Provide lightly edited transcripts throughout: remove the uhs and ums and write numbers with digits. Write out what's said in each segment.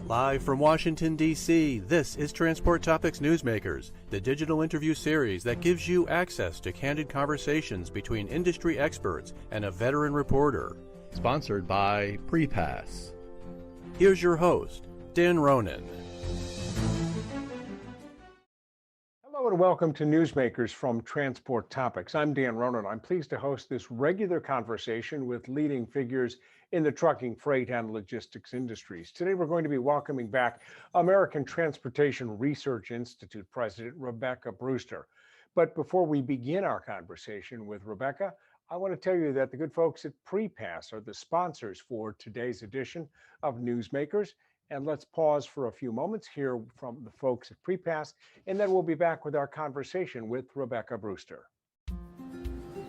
Live from Washington, D.C., this is Transport Topics Newsmakers, the digital interview series that gives you access to candid conversations between industry experts and a veteran reporter. Sponsored by PrePass. Here's your host, Dan Ronan. Hello and welcome to Newsmakers from Transport Topics. I'm Dan Ronan. I'm pleased to host this regular conversation with leading figures in the trucking, freight, and logistics industries. Today, we're going to be welcoming back American Transportation Research Institute President Rebecca Brewster. But before we begin our conversation with Rebecca, I want to tell you that the good folks at PrePass are the sponsors for today's edition of Newsmakers. And let's pause for a few moments, hear from the folks at PrePass, and then we'll be back with our conversation with Rebecca Brewster.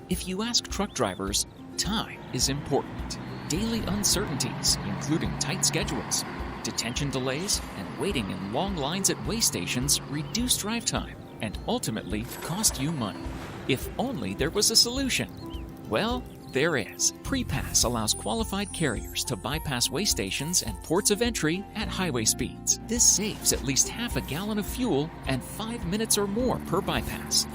If you ask truck drivers, time is important. Daily uncertainties, including tight schedules, detention delays, and waiting in long lines at weigh stations reduce drive time and ultimately cost you money. If only there was a solution. Well, there is. PrePass allows qualified carriers to bypass weigh stations and ports of entry at highway speeds. This saves at least half a gallon of fuel and 5 minutes or more per bypass.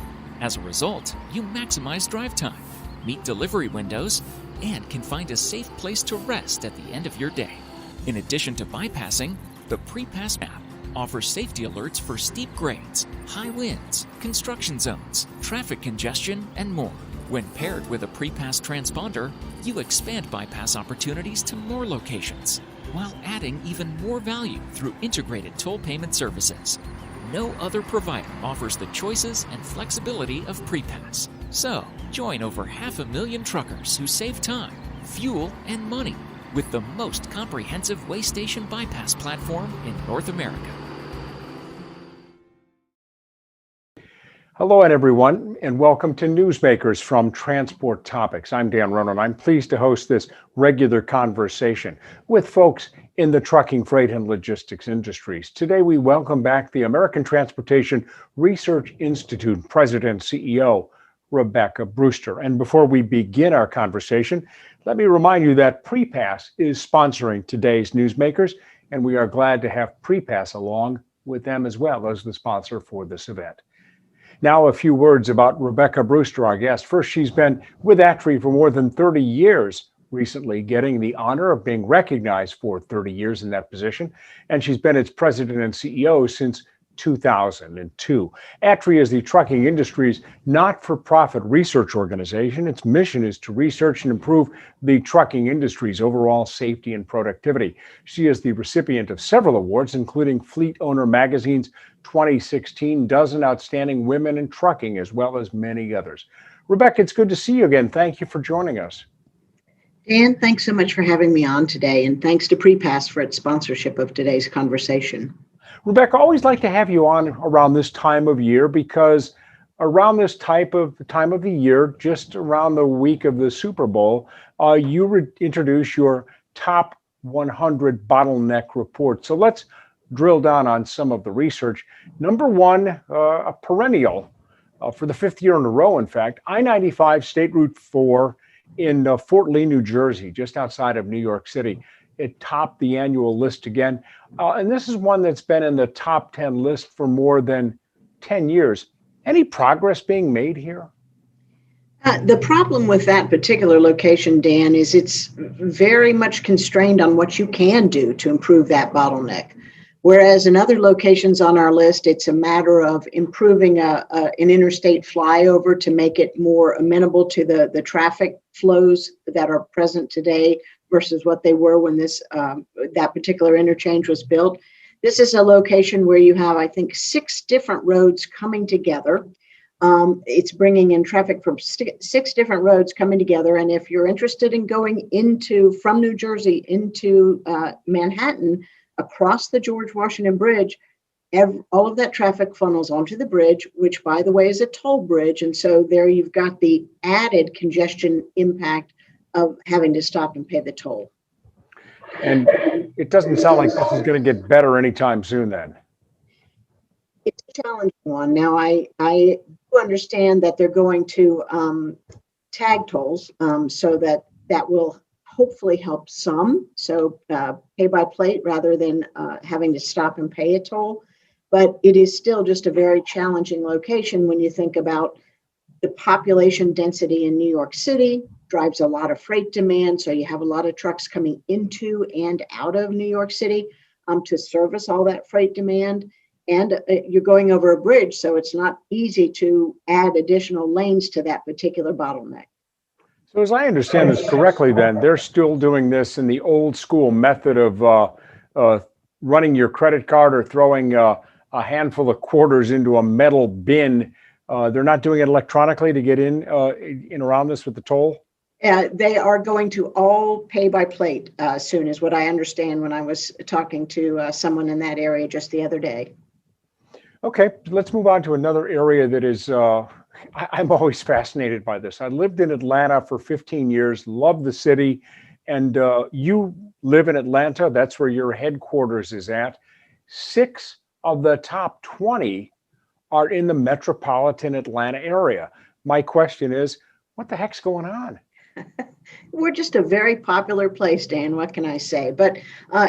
As a result, you maximize drive time, meet delivery windows, and can find a safe place to rest at the end of your day. In addition to bypassing, the PrePass app offers safety alerts for steep grades, high winds, construction zones, traffic congestion, and more. When paired with a PrePass transponder, you expand bypass opportunities to more locations, while adding even more value through integrated toll payment services. No other provider offers the choices and flexibility of PrePass. So, join over 500,000 truckers who save time, fuel, and money with the most comprehensive weigh station bypass platform in North America. Hello, everyone, and welcome to Newsmakers from Transport Topics. I'm Dan Ronan. I'm pleased to host this regular conversation with folks in the trucking, freight, and logistics industries. Today, we welcome back the American Transportation Research Institute President and CEO, Rebecca Brewster. And before we begin our conversation, let me remind you that PrePass is sponsoring today's Newsmakers, and we are glad to have PrePass along with them as well as the sponsor for this event. Now, a few words about Rebecca Brewster, our guest. First, she's been with ATRI for more than 30 years, recently getting the honor of being recognized for 30 years in that position. And she's been its president and CEO since 2002. ATRI is the trucking industry's not-for-profit research organization. Its mission is to research and improve the trucking industry's overall safety and productivity. She is the recipient of several awards, including Fleet Owner Magazine's 2016 Dozen Outstanding Women in Trucking, as well as many others. Rebecca, it's good to see you again. Thank you for joining us. Dan, thanks so much for having me on today, and thanks to PrePass for its sponsorship of today's conversation. Rebecca, I always like to have you on around this time of year because around this time of the year, just around the week of the Super Bowl, you introduce your top 100 bottleneck report. So let's drill down on some of the research. Number one, a perennial for the fifth year in a row, in fact, I-95 State Route 4 in Fort Lee, New Jersey, just outside of New York City. It topped the annual list again. And this is one that's been in the top 10 list for more than 10 years. Any progress being made here? The problem with that particular location, Dan, is it's very much constrained on what you can do to improve that bottleneck. Whereas in other locations on our list, it's a matter of improving an interstate flyover to make it more amenable to the traffic flows that are present today versus what they were when that particular interchange was built. This is a location where you have, I think, 6 different roads coming together. It's bringing in traffic from 6 different roads coming together. And if you're interested in going from New Jersey into Manhattan, across the George Washington Bridge, all of that traffic funnels onto the bridge, which, by the way, is a toll bridge. And so there you've got the added congestion impact of having to stop and pay the toll. And it doesn't sound like this is going to get better anytime soon then. It's a challenging one. Now, I do understand that they're going to tag tolls so that will hopefully help some. So pay by plate rather than having to stop and pay a toll. But it is still just a very challenging location when you think about the population density in New York City drives a lot of freight demand. So you have a lot of trucks coming into and out of New York City to service all that freight demand. And you're going over a bridge, so it's not easy to add additional lanes to that particular bottleneck. So as I understand this correctly, then they're still doing this in the old school method of running your credit card or throwing a handful of quarters into a metal bin. They're not doing it electronically to get in around this with the toll? They are going to all pay by plate soon, is what I understand when I was talking to someone in that area just the other day. Okay, let's move on to another area that is, I'm always fascinated by this. I lived in Atlanta for 15 years, love the city, and you live in Atlanta. That's where your headquarters is at. 6 of the top 20 are in the metropolitan Atlanta area. My question is, what the heck's going on? We're just a very popular place, Dan. What can I say? But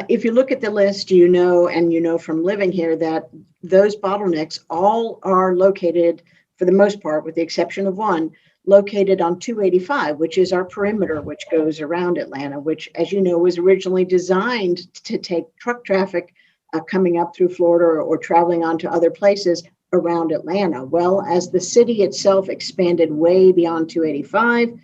if you look at the list, you know from living here that those bottlenecks all are located, for the most part, with the exception of one, located on 285, which is our perimeter, which goes around Atlanta, which, as you know, was originally designed to take truck traffic coming up through Florida or traveling on to other places around Atlanta. Well, as the city itself expanded way beyond 285,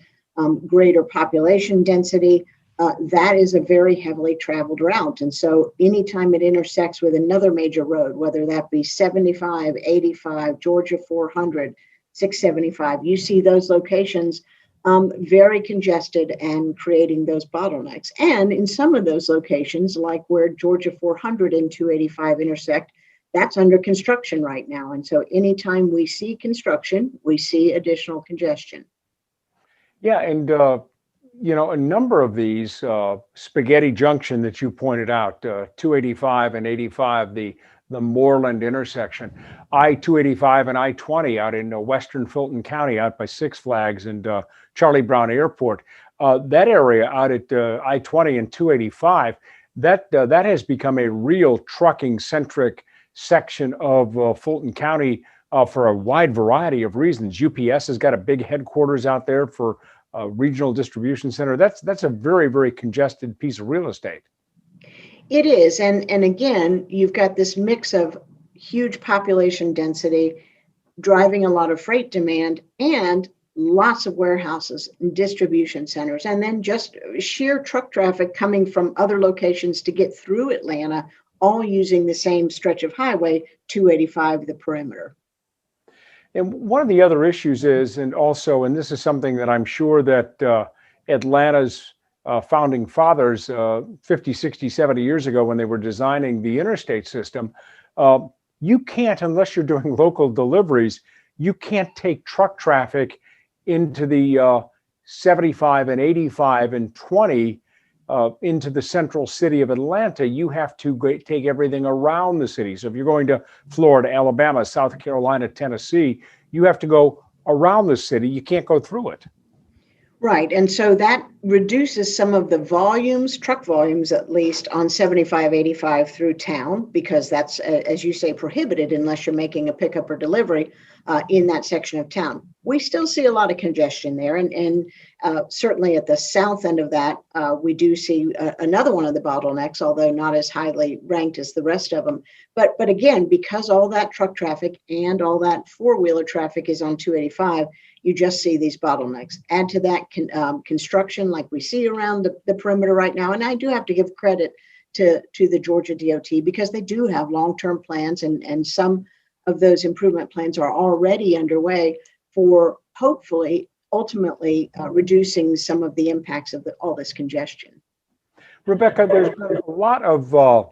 greater population density, that is a very heavily traveled route. And so anytime it intersects with another major road, whether that be 75, 85, Georgia 400, 675, you see those locations very congested and creating those bottlenecks. And in some of those locations, like where Georgia 400 and 285 intersect, that's under construction right now. And so anytime we see construction, we see additional congestion. Yeah, and a number of these spaghetti junction that you pointed out, 285 and 85, the Moreland intersection, I-285 and I-20 out in western Fulton County, out by Six Flags and Charlie Brown Airport, that area out at I-20 and 285, that has become a real trucking centric section of Fulton County. For a wide variety of reasons. UPS has got a big headquarters out there for a regional distribution center. That's a very, very congested piece of real estate. It is. And again, you've got this mix of huge population density driving a lot of freight demand and lots of warehouses and distribution centers, and then just sheer truck traffic coming from other locations to get through Atlanta, all using the same stretch of highway, 285, the perimeter. And one of the other issues is, and this is something that I'm sure that Atlanta's founding fathers 50, 60, 70 years ago when they were designing the interstate system, you can't, unless you're doing local deliveries, you can't take truck traffic into the 75 and 85 and 20 into the central city of Atlanta. You have to take everything around the city. So if you're going to Florida, Alabama, South Carolina, Tennessee, you have to go around the city. You can't go through it. Right. And so that reduces some of the volumes, truck volumes at least, on 75, 85 through town, because that's, as you say, prohibited unless you're making a pickup or delivery in that section of town. We still see a lot of congestion there. And certainly at the south end of that, we do see another one of the bottlenecks, although not as highly ranked as the rest of them. But again, because all that truck traffic and all that four-wheeler traffic is on 285, you just see these bottlenecks. Add to that construction like we see around the perimeter right now. And I do have to give credit to the Georgia DOT, because they do have long-term plans, and some of those improvement plans are already underway for hopefully ultimately reducing some of the impacts of all this congestion. Rebecca, there's been a lot of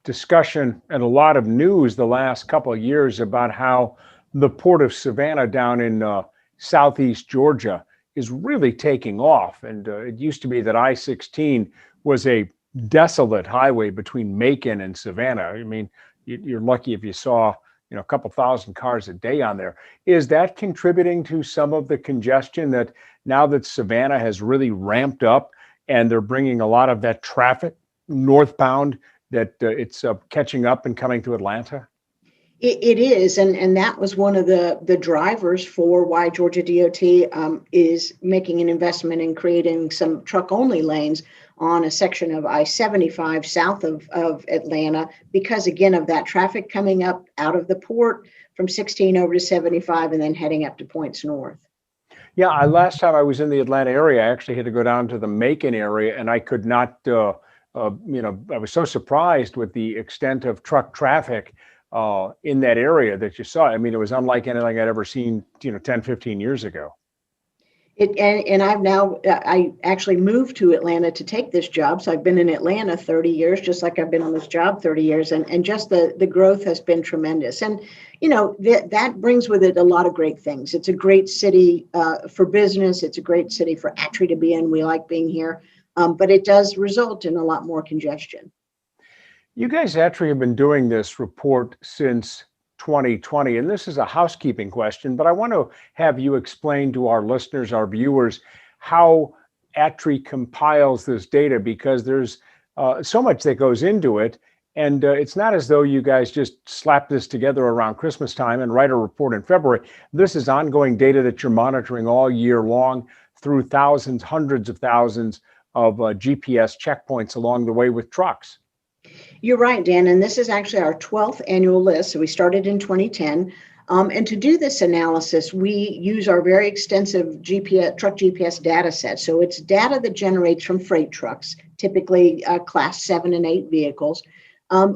discussion and a lot of news the last couple of years about how the Port of Savannah down in southeast Georgia is really taking off. And it used to be that I-16 was a desolate highway between Macon and Savannah. I mean, you're lucky if you saw, a couple thousand cars a day on there. Is that contributing to some of the congestion, that now that Savannah has really ramped up and they're bringing a lot of that traffic northbound, that it's catching up and coming to Atlanta? It is, and that was one of the drivers for why Georgia DOT is making an investment in creating some truck-only lanes on a section of I-75 south of Atlanta, because again of that traffic coming up out of the port from 16 over to 75 and then heading up to points north. Yeah, last time I was in the Atlanta area, I actually had to go down to the Macon area, and I could not, I was so surprised with the extent of truck traffic in that area that you saw. I mean, it was unlike anything I'd ever seen, 10, 15 years ago. And I actually moved to Atlanta to take this job. So I've been in Atlanta 30 years, just like I've been on this job 30 years. And just the growth has been tremendous. And, that brings with it a lot of great things. It's a great city for business. It's a great city for ATRI to be in. We like being here. But it does result in a lot more congestion. You guys actually have been doing this report since 2020, and this is a housekeeping question, but I want to have you explain to our listeners, our viewers, how ATRI compiles this data, because there's so much that goes into it, and it's not as though you guys just slap this together around Christmas time and write a report in February. This is ongoing data that you're monitoring all year long through thousands, hundreds of thousands of GPS checkpoints along the way with trucks. You're right, Dan, and this is actually our 12th annual list. So we started in 2010. And to do this analysis, we use our very extensive truck GPS data set. So it's data that generates from freight trucks, typically class 7 and 8 vehicles.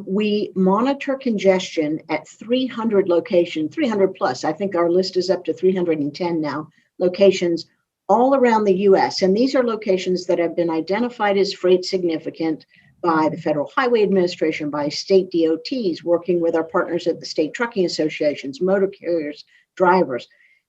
We monitor congestion at 300 locations, 300 plus. I think our list is up to 310 now, locations all around the U.S. And these are locations that have been identified as freight significant by the Federal Highway Administration, by state DOTs, working with our partners at the state trucking associations, motor carriers, drivers.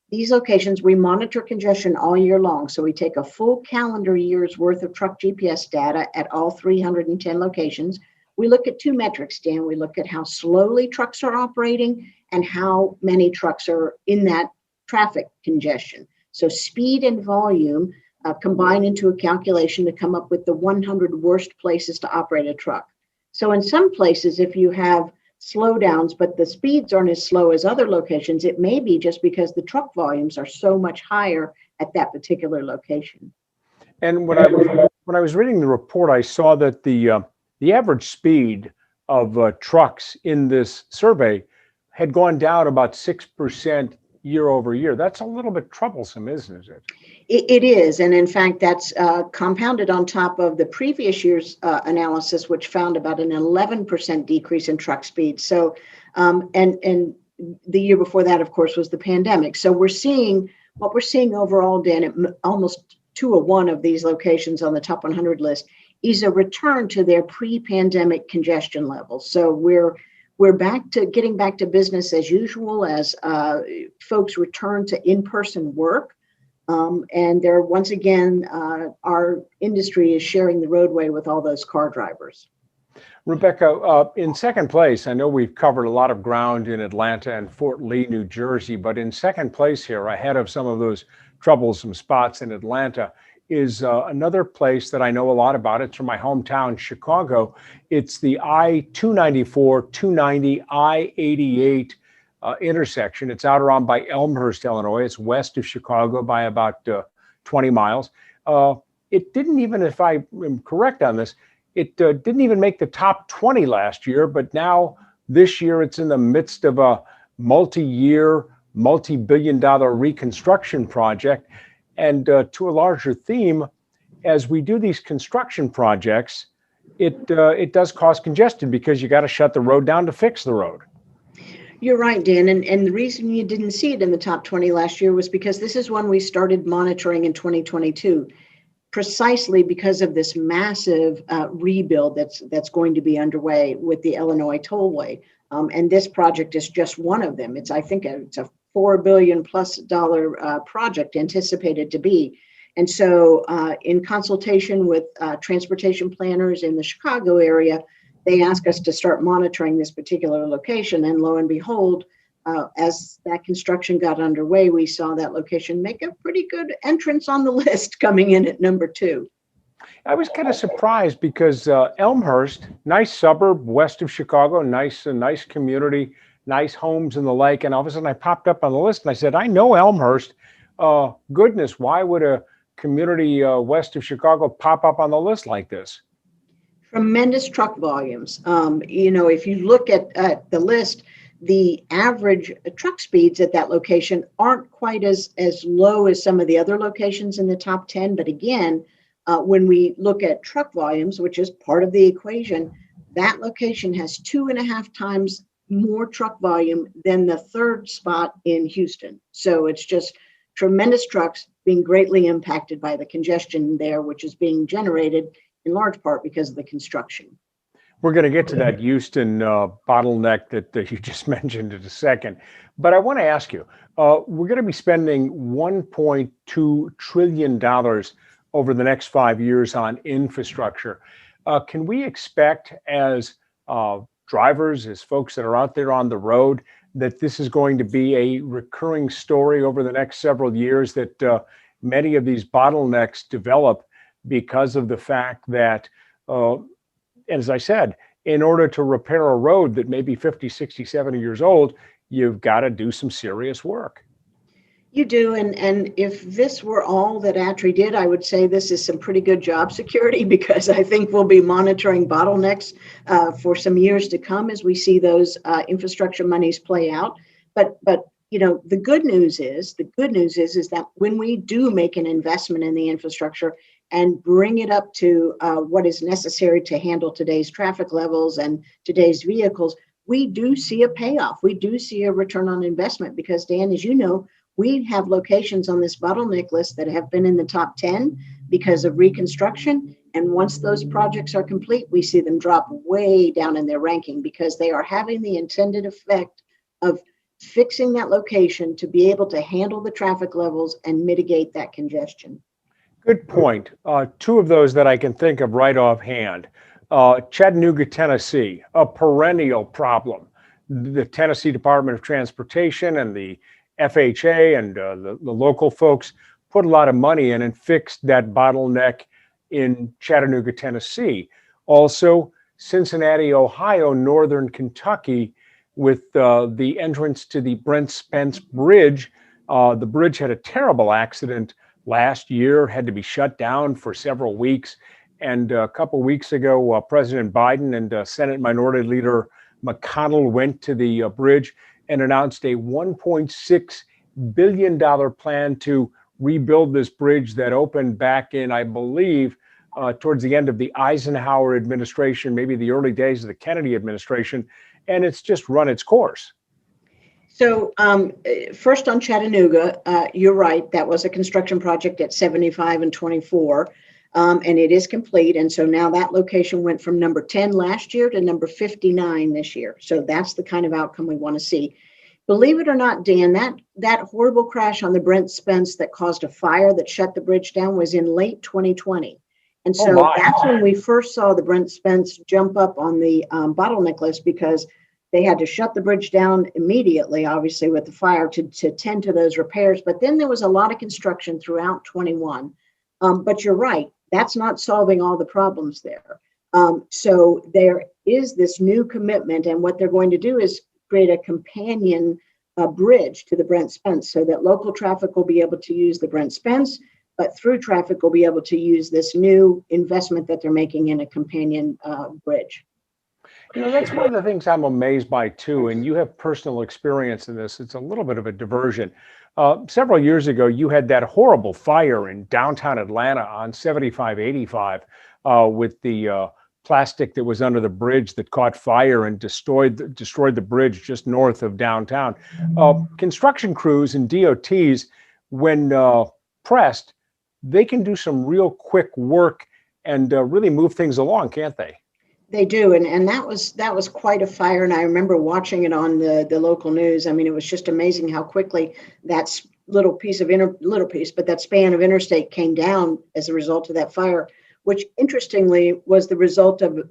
These locations, we monitor congestion all year long. So we take a full calendar year's worth of truck GPS data at all 310 locations. We look at two metrics, Dan. We look at how slowly trucks are operating and how many trucks are in that traffic congestion. So speed and volume combine into a calculation to come up with the 100 worst places to operate a truck. So in some places, if you have slowdowns, but the speeds aren't as slow as other locations, it may be just because the truck volumes are so much higher at that particular location. And when I was reading the report, I saw that the average speed of trucks in this survey had gone down about 6% year over year. That's a little bit troublesome, isn't it? It is. And in fact, that's compounded on top of the previous year's analysis, which found about an 11% decrease in truck speed. So, and the year before that, of course, was the pandemic. So what we're seeing overall, Dan, at almost 201 of these locations on the top 100 list is a return to their pre-pandemic congestion levels. So we're back to getting back to business as usual as folks return to in-person work. And there, once again, our industry is sharing the roadway with all those car drivers. Rebecca, in second place, I know we've covered a lot of ground in Atlanta and Fort Lee, New Jersey, but in second place here, ahead of some of those troublesome spots in Atlanta, is another place that I know a lot about. It's from my hometown, Chicago. It's the I-294, 290, I-88 intersection. It's out around by Elmhurst, Illinois. It's west of Chicago by about 20 miles. It didn't even, if I am correct on this, it didn't even make the top 20 last year, but now this year it's in the midst of a multi-year, multi-billion-dollar reconstruction project. And to a larger theme, as we do these construction projects, it does cause congestion because you got to shut the road down to fix the road. You're right, Dan. And the reason you didn't see it in the top 20 last year was because this is when we started monitoring in 2022, precisely because of this massive rebuild that's going to be underway with the Illinois Tollway. And this project is just one of them. I think it's a $4 billion plus project anticipated to be. And so in consultation with transportation planners in the Chicago area, they asked us to start monitoring this particular location. And lo and behold, as that construction got underway, we saw that location make a pretty good entrance on the list, coming in at number 2. I was kind of surprised because Elmhurst, nice suburb west of Chicago, nice community, nice homes and the like. And all of a sudden I popped up on the list and I said, I know Elmhurst. Goodness, why would a community west of Chicago pop up on the list like this? Tremendous truck volumes. If you look at the list, the average truck speeds at that location aren't quite as low as some of the other locations in the top 10. But again, when we look at truck volumes, which is part of the equation, that location has 2.5 times more truck volume than the third spot in Houston. So it's just tremendous trucks being greatly impacted by the congestion there, which is being generated in large part because of the construction. We're going to get to that Houston bottleneck that you just mentioned in a second. But I want to ask you, we're going to be spending $1.2 trillion over the next 5 years on infrastructure. Can we expect as drivers, as folks that are out there on the road, that this is going to be a recurring story over the next several years, that many of these bottlenecks develop because of the fact that, as I said, in order to repair a road that may be 50, 60, 70 years old, you've got to do some serious work. You do, and if this were all that ATRI did, I would say this is some pretty good job security, because I think we'll be monitoring bottlenecks for some years to come as we see those infrastructure monies play out. But the good news is that when we do make an investment in the infrastructure and bring it up to what is necessary to handle today's traffic levels and today's vehicles, we do see a payoff. We do see a return on investment, because, Dan, as you know, we have locations on this bottleneck list that have been in the top 10 because of reconstruction. And once those projects are complete, we see them drop way down in their ranking, because they are having the intended effect of fixing that location to be able to handle the traffic levels and mitigate that congestion. Good point. Two of those that I can think of right offhand. Chattanooga, Tennessee, a perennial problem. The Tennessee Department of Transportation and the FHA and the local folks put a lot of money in and fixed that bottleneck in Chattanooga, Tennessee. Also, Cincinnati, Ohio, northern Kentucky, with the entrance to the Brent Spence Bridge. The bridge had a terrible accident last year, had to be shut down for several weeks. And a couple of weeks ago, President Biden and Senate Minority Leader McConnell went to the bridge and announced a $1.6 billion plan to rebuild this bridge that opened back in, I believe, towards the end of the Eisenhower administration, maybe the early days of the Kennedy administration, and it's just run its course. So first on Chattanooga, you're right, that was a construction project at 75 and 24, and it is complete. And so now that location went from number 10 last year to number 59 this year. So that's the kind of outcome we want to see. Believe it or not, Dan, that horrible crash on the Brent Spence that caused a fire that shut the bridge down was in late 2020. And so that's when we first saw the Brent Spence jump up on the bottleneck list, because they had to shut the bridge down immediately, obviously, with the fire to tend to those repairs. But then there was a lot of construction throughout 21. But you're right, that's not solving all the problems there. So there is this new commitment, and what they're going to do is create a companion bridge to the Brent Spence, so that local traffic will be able to use the Brent Spence, but through traffic will be able to use this new investment that they're making in a companion bridge. That's one of the things I'm amazed by too, and you have personal experience in this. It's a little bit of a diversion. Several years ago, you had that horrible fire in downtown Atlanta on 7585 with the plastic that was under the bridge that caught fire and destroyed the bridge just north of downtown. Construction crews and DOTs, when pressed, they can do some real quick work and really move things along, can't they? They do, and that was quite a fire, and I remember watching it on the local news. I mean, it was just amazing how quickly that that span of interstate came down as a result of that fire, which interestingly was the result of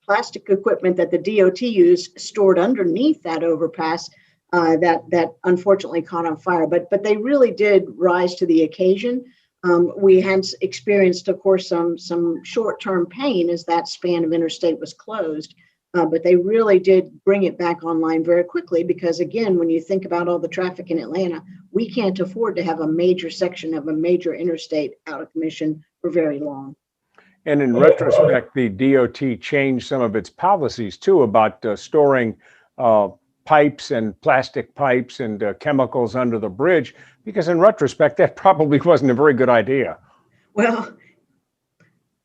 plastic equipment that the DOT used stored underneath that overpass that unfortunately caught on fire. But they really did rise to the occasion. We had experienced, of course, some short-term pain as that span of interstate was closed, but they really did bring it back online very quickly because, again, when you think about all the traffic in Atlanta, we can't afford to have a major section of a major interstate out of commission for very long. And in retrospect, the DOT changed some of its policies too about storing pipes and plastic pipes and chemicals under the bridge, because in retrospect, that probably wasn't a very good idea. Well,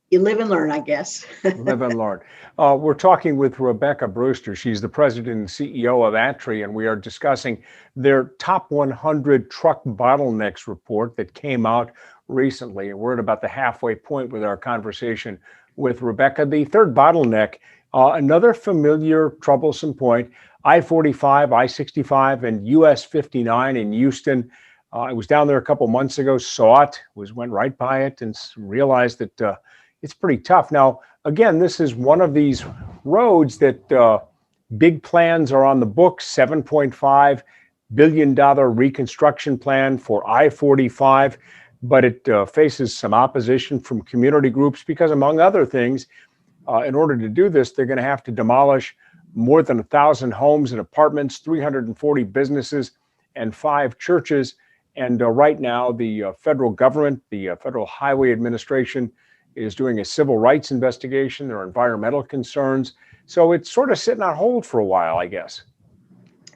you live and learn, I guess. Live and learn. We're talking with Rebecca Brewster. She's the president and CEO of ATRI, and we are discussing their top 100 truck bottlenecks report that came out recently. And we're at about the halfway point with our conversation with Rebecca. The third bottleneck, another familiar troublesome point, I-45, I-65, and US 59 in Houston. I was down there a couple months ago, saw it, went right by it, and realized that it's pretty tough. Now, again, this is one of these roads that big plans are on the books, $7.5 billion reconstruction plan for I-45, but it faces some opposition from community groups because, among other things, in order to do this, they're going to have to demolish more than 1,000 homes and apartments, 340 businesses, and 5 churches. And right now, the federal government, the Federal Highway Administration, is doing a civil rights investigation. There are environmental concerns. So it's sort of sitting on hold for a while, I guess.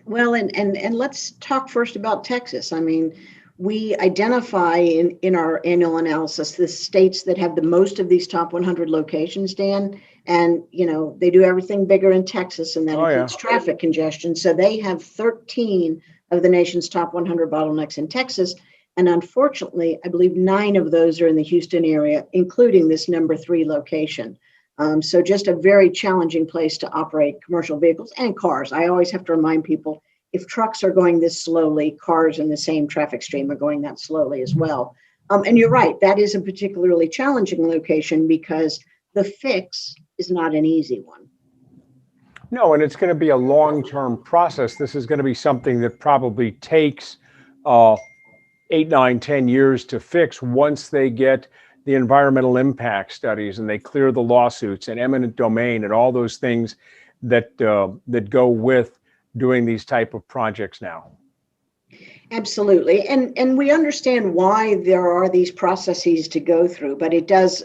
Well, and let's talk first about Texas. I mean, we identify in our annual analysis the states that have the most of these top 100 locations, Dan. And, you know, they do everything bigger in Texas, and that includes traffic congestion. So they have 13 of the nation's top 100 bottlenecks in Texas. And unfortunately, I believe 9 of those are in the Houston area, including this number 3 location. So just a very challenging place to operate commercial vehicles and cars. I always have to remind people, if trucks are going this slowly, cars in the same traffic stream are going that slowly as well. And you're right, that is a particularly challenging location because the fix is not an easy one. No, and it's going to be a long-term process. This is going to be something that probably takes 8, 9, 10 years to fix once they get the environmental impact studies and they clear the lawsuits and eminent domain and all those things that that go with doing these type of projects now. Absolutely. And we understand why there are these processes to go through, but it does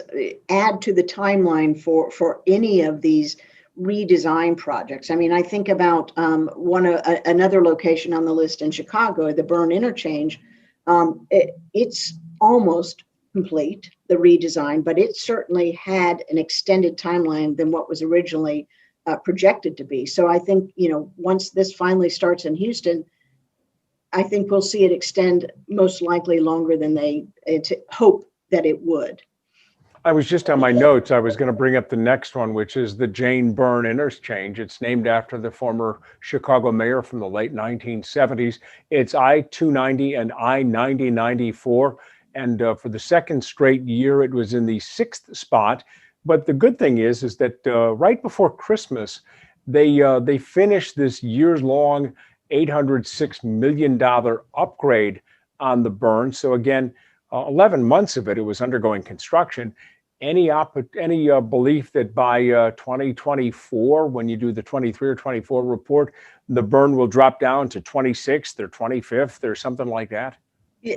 add to the timeline for any of these redesign projects. I mean, I think about another location on the list in Chicago, the Byrne Interchange. It's almost complete, the redesign, but it certainly had an extended timeline than what was originally projected to be. So I think, you know, once this finally starts in Houston, I think we'll see it extend most likely longer than they hope that it would. I was just on my notes. I was going to bring up the next one, which is the Jane Byrne Interchange. It's named after the former Chicago mayor from the late 1970s. It's I-290 and I-90-94. And for the second straight year, it was in the 6th spot. But the good thing is that right before Christmas, they finished this years-long $806 million upgrade on the Byrne. So again, 11 months of it was undergoing construction. Any belief that by 2024, when you do the 23 or 24 report, the Byrne will drop down to 26th or 25th or something like that?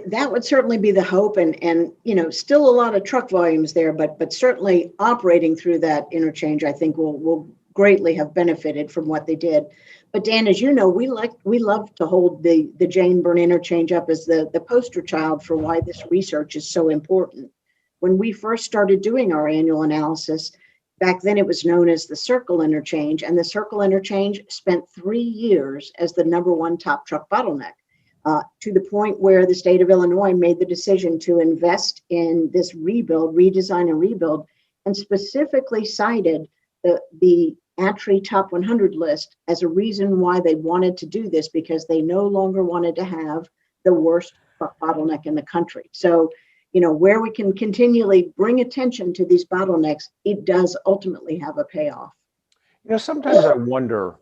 That would certainly be the hope, and you know, still a lot of truck volumes there, but certainly operating through that interchange, I think will greatly have benefited from what they did. But Dan, as you know, we love to hold the Jane Byrne Interchange up as the poster child for why this research is so important. When we first started doing our annual analysis, back then it was known as the Circle Interchange, and the Circle Interchange spent 3 years as the #1 top truck bottleneck. To the point where the state of Illinois made the decision to invest in this redesign and rebuild, and specifically cited the ATRI top 100 list as a reason why they wanted to do this, because they no longer wanted to have the worst bottleneck in the country. So, you know, where we can continually bring attention to these bottlenecks, it does ultimately have a payoff. You know, sometimes I wonder,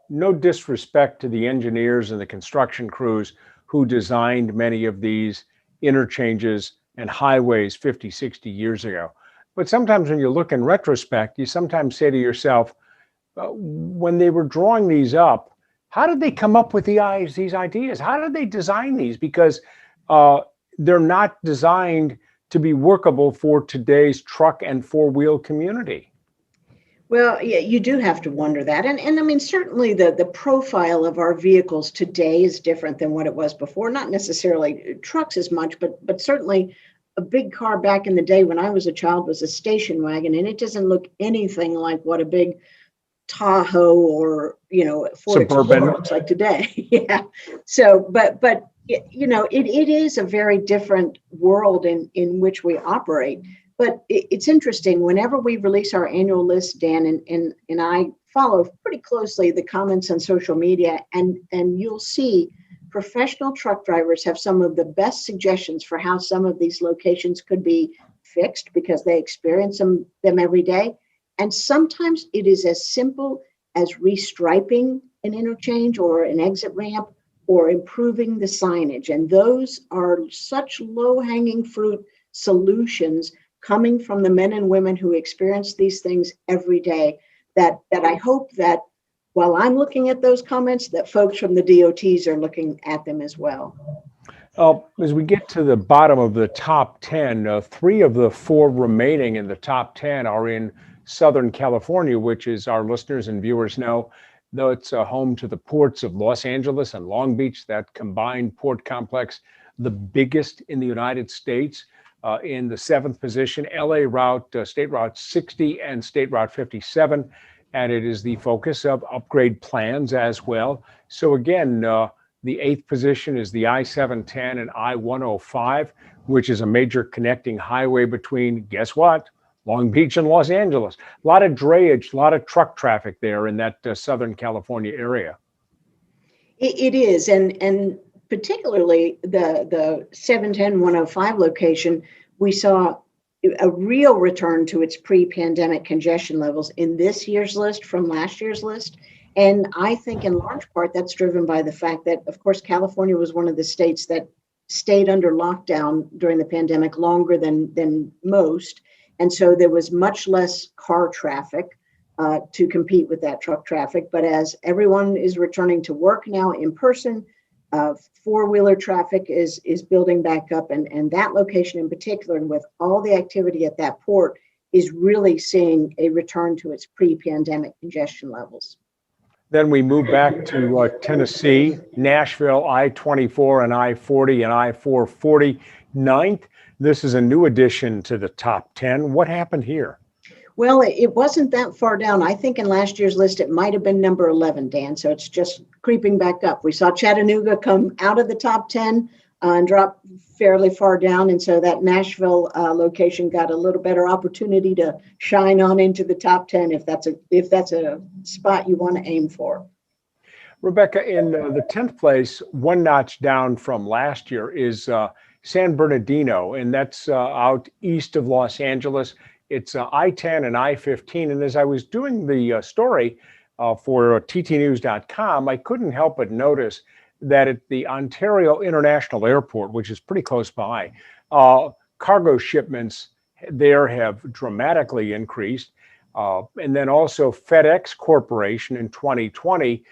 no disrespect to the engineers and the construction crews who designed many of these interchanges and highways 50, 60 years ago. But sometimes when you look in retrospect, you sometimes say to yourself, when they were drawing these up, how did they come up with these ideas? How did they design these? Because they're not designed to be workable for today's truck and four-wheel community. Well, yeah, you do have to wonder that. And I mean, certainly the profile of our vehicles today is different than what it was before. Not necessarily trucks as much, but certainly a big car back in the day when I was a child was a station wagon, and it doesn't look anything like what a big Tahoe or, Ford Explorer looks like today. Yeah. So, but it is a very different world in which we operate. But it's interesting, whenever we release our annual list, Dan, and I follow pretty closely the comments on social media, and you'll see professional truck drivers have some of the best suggestions for how some of these locations could be fixed because they experience them every day. And sometimes it is as simple as restriping an interchange or an exit ramp or improving the signage. And those are such low-hanging fruit solutions coming from the men and women who experience these things every day that I hope that while I'm looking at those comments, that folks from the DOTs are looking at them as well. As we get to the bottom of the top 10, 3 of the 4 remaining in the top 10 are in Southern California, which, as our listeners and viewers know, though it's home to the ports of Los Angeles and Long Beach, that combined port complex, the biggest in the United States. In the 7th position, LA route, State Route 60 and State Route 57. And it is the focus of upgrade plans as well. So again, the 8th position is the I-710 and I-105, which is a major connecting highway between, guess what? Long Beach and Los Angeles. A lot of drayage, a lot of truck traffic there in that Southern California area. It is, and particularly the 710-105 location, we saw a real return to its pre-pandemic congestion levels in this year's list from last year's list. And I think in large part that's driven by the fact that, of course, California was one of the states that stayed under lockdown during the pandemic longer than most. And so there was much less car traffic to compete with that truck traffic. But as everyone is returning to work now in person, four-wheeler traffic is building back up, and that location in particular, and with all the activity at that port, is really seeing a return to its pre-pandemic congestion levels. Then we move back to Tennessee, Nashville, I-24 and I-40 and I-440, 9th. This is a new addition to the top 10. What happened here? Well, it wasn't that far down. I think in last year's list, it might have been number 11, Dan. So it's just creeping back up. We saw Chattanooga come out of the top 10 and drop fairly far down. And so that Nashville location got a little better opportunity to shine on into the top 10 if that's a spot you want to aim for. Rebecca, in the 10th place, one notch down from last year is San Bernardino, and that's out east of Los Angeles. It's I-10 and I-15. And as I was doing the story for ttnews.com, I couldn't help but notice that at the Ontario International Airport, which is pretty close by, cargo shipments there have dramatically increased. And then also FedEx Corporation in 2020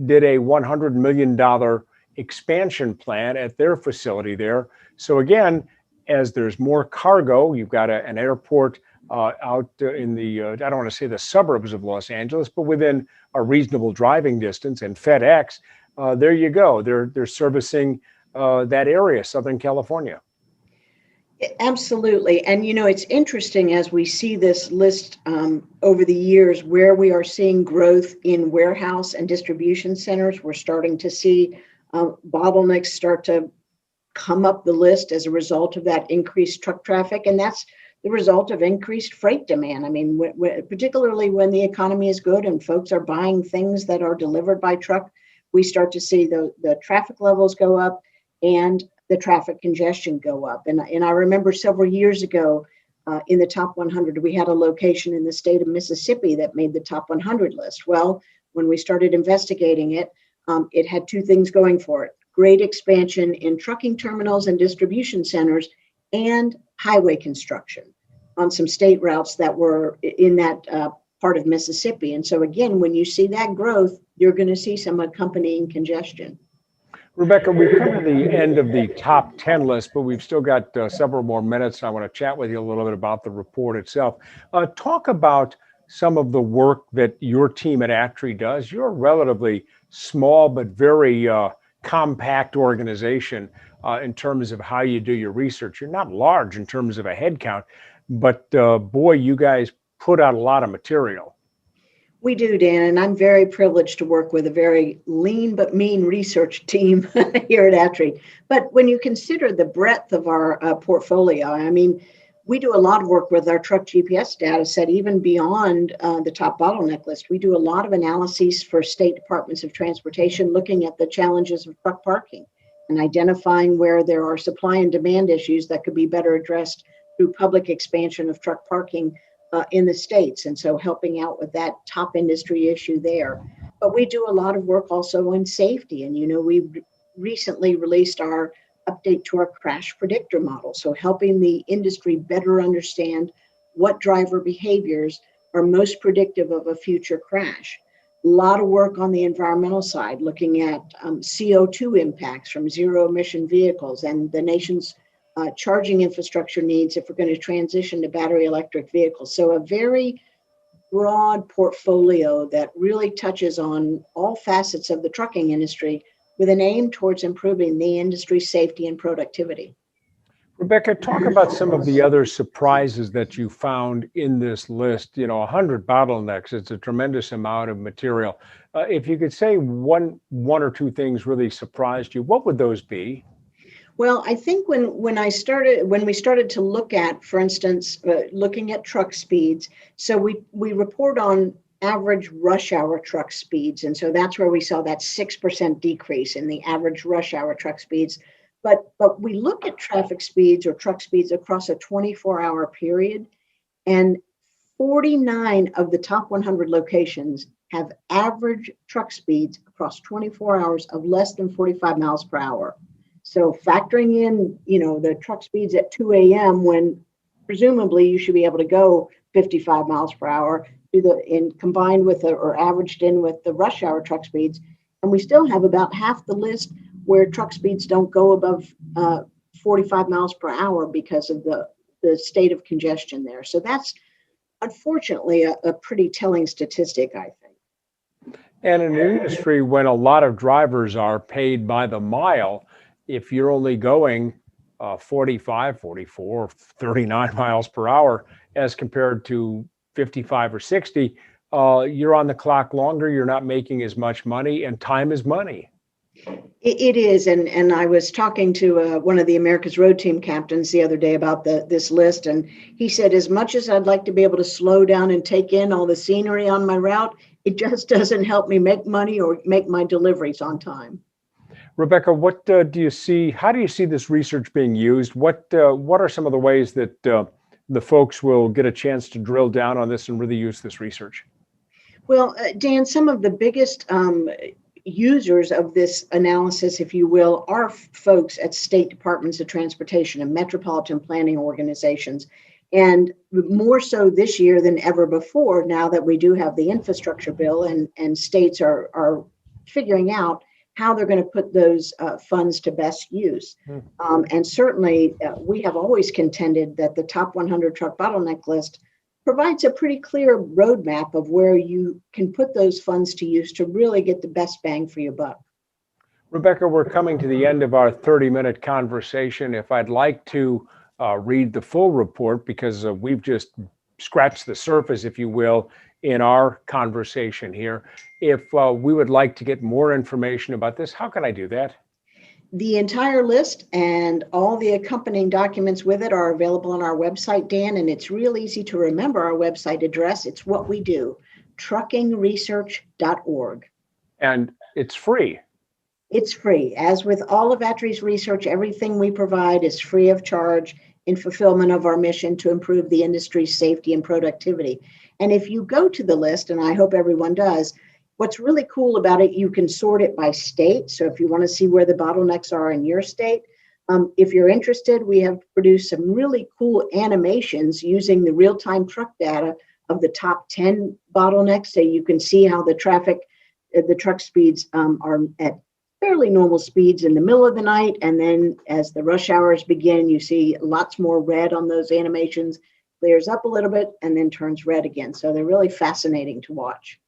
did a $100 million expansion plan at their facility there. So again, as there's more cargo, you've got an airport out in the, I don't want to say the suburbs of Los Angeles, but within a reasonable driving distance. And FedEx, there you go. They're servicing that area, Southern California. Absolutely. And, it's interesting as we see this list over the years where we are seeing growth in warehouse and distribution centers. We're starting to see bottlenecks start to come up the list as a result of that increased truck traffic. And that's the result of increased freight demand. I mean, particularly when the economy is good and folks are buying things that are delivered by truck, we start to see the traffic levels go up and the traffic congestion go up. And I remember several years ago in the top 100, we had a location in the state of Mississippi that made the top 100 list. Well, when we started investigating it, it had two things going for it: great expansion in trucking terminals and distribution centers, and highway construction on some state routes that were in that part of Mississippi. And so again, when you see that growth, you're going to see some accompanying congestion. Rebecca, we've come to the end of the top 10 list, but we've still got several more minutes. I want to chat with you a little bit about the report itself. Talk about some of the work that your team at ATRI does. You're a relatively small but very compact organization in terms of how you do your research. You're not large in terms of a head count, but boy, you guys put out a lot of material. We do, Dan, and I'm very privileged to work with a very lean but mean research team here at ATRI. But when you consider the breadth of our portfolio, I mean, we do a lot of work with our truck GPS data set, even beyond the top bottleneck list. We do a lot of analyses for state departments of transportation, looking at the challenges of truck parking and identifying where there are supply and demand issues that could be better addressed through public expansion of truck parking in the states. And so helping out with that top industry issue there. But we do a lot of work also on safety. And, you know, we recently released our update to our crash predictor model. So helping the industry better understand what driver behaviors are most predictive of a future crash. A lot of work on the environmental side, looking at CO2 impacts from zero emission vehicles and the nation's charging infrastructure needs if we're going to transition to battery electric vehicles. So a very broad portfolio that really touches on all facets of the trucking industry with an aim towards improving the industry's safety and productivity. Rebecca, talk about some of the other surprises that you found in this list. You know, 100 bottlenecks, it's a tremendous amount of material. If you could say one or two things really surprised you, what would those be? Well, I think when we started to look at, for instance, looking at truck speeds, so we report on average rush hour truck speeds. And so that's where we saw that 6% decrease in the average rush hour truck speeds. But we look at traffic speeds or truck speeds across a 24-hour period, and 49 of the top 100 locations have average truck speeds across 24 hours of less than 45 miles per hour. So factoring in, you know, the truck speeds at 2 a.m. when presumably you should be able to go 55 miles per hour, combined with or averaged in with the rush hour truck speeds, and we still have about half the list where truck speeds don't go above 45 miles per hour because of the state of congestion there. So that's unfortunately a pretty telling statistic, I think. And in an industry when a lot of drivers are paid by the mile, if you're only going 45, 44, 39 miles per hour as compared to 55 or 60, you're on the clock longer, you're not making as much money, and time is money. It is, and I was talking to one of the America's Road Team captains the other day about this list, and he said, as much as I'd like to be able to slow down and take in all the scenery on my route, it just doesn't help me make money or make my deliveries on time. Rebecca, what do you see? How do you see this research being used? What are some of the ways that the folks will get a chance to drill down on this and really use this research? Well, Dan, some of the biggest users of this analysis, if you will, are folks at state departments of transportation and metropolitan planning organizations. And more so this year than ever before, now that we do have the infrastructure bill and states are figuring out how they're going to put those funds to best use. And certainly we have always contended that the top 100 truck bottleneck list provides a pretty clear roadmap of where you can put those funds to use to really get the best bang for your buck. Rebecca, we're coming to the end of our 30-minute conversation. If I'd like to read the full report, because we've just scratched the surface, if you will, in our conversation here. If we would like to get more information about this, how can I do that? The entire list and all the accompanying documents with it are available on our website, Dan, and it's real easy to remember our website address. It's what we do, truckingresearch.org. And it's free. It's free. As with all of ATRI's research, everything we provide is free of charge in fulfillment of our mission to improve the industry's safety and productivity. And if you go to the list, and I hope everyone does, what's really cool about it, you can sort it by state. So if you want to see where the bottlenecks are in your state, If you're interested, we have produced some really cool animations using the real-time truck data of the top 10 bottlenecks, so you can see how the truck speeds are at fairly normal speeds in the middle of the night, and then as the rush hours begin, you see lots more red on those animations, clears up a little bit, and then turns red again. So they're really fascinating to watch.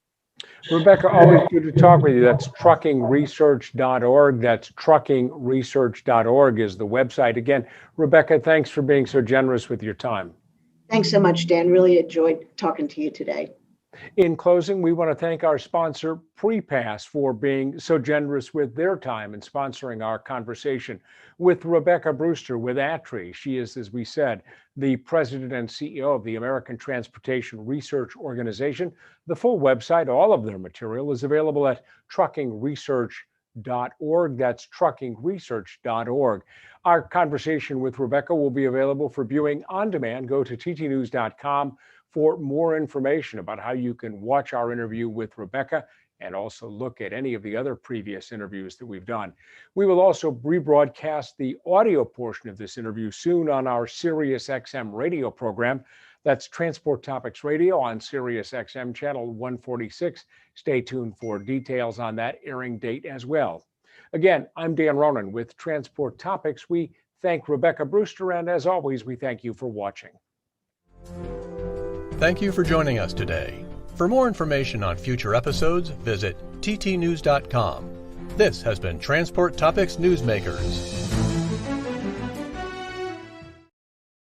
Rebecca, always good to talk with you. That's truckingresearch.org. That's truckingresearch.org is the website. Again, Rebecca, thanks for being so generous with your time. Thanks so much, Dan. Really enjoyed talking to you today. In closing, we want to thank our sponsor, PrePass, for being so generous with their time and sponsoring our conversation with Rebecca Brewster with ATRI. She is, as we said, the president and CEO of the American Transportation Research Organization. The full website, all of their material, is available at truckingresearch.org. That's truckingresearch.org. Our conversation with Rebecca will be available for viewing on demand. Go to ttnews.com for more information about how you can watch our interview with Rebecca and also look at any of the other previous interviews that we've done. We will also rebroadcast the audio portion of this interview soon on our SiriusXM radio program. That's Transport Topics Radio on SiriusXM channel 146. Stay tuned for details on that airing date as well. Again, I'm Dan Ronan with Transport Topics. We thank Rebecca Brewster, and as always, we thank you for watching. Thank you for joining us today. For more information on future episodes, visit ttnews.com. This has been Transport Topics Newsmakers.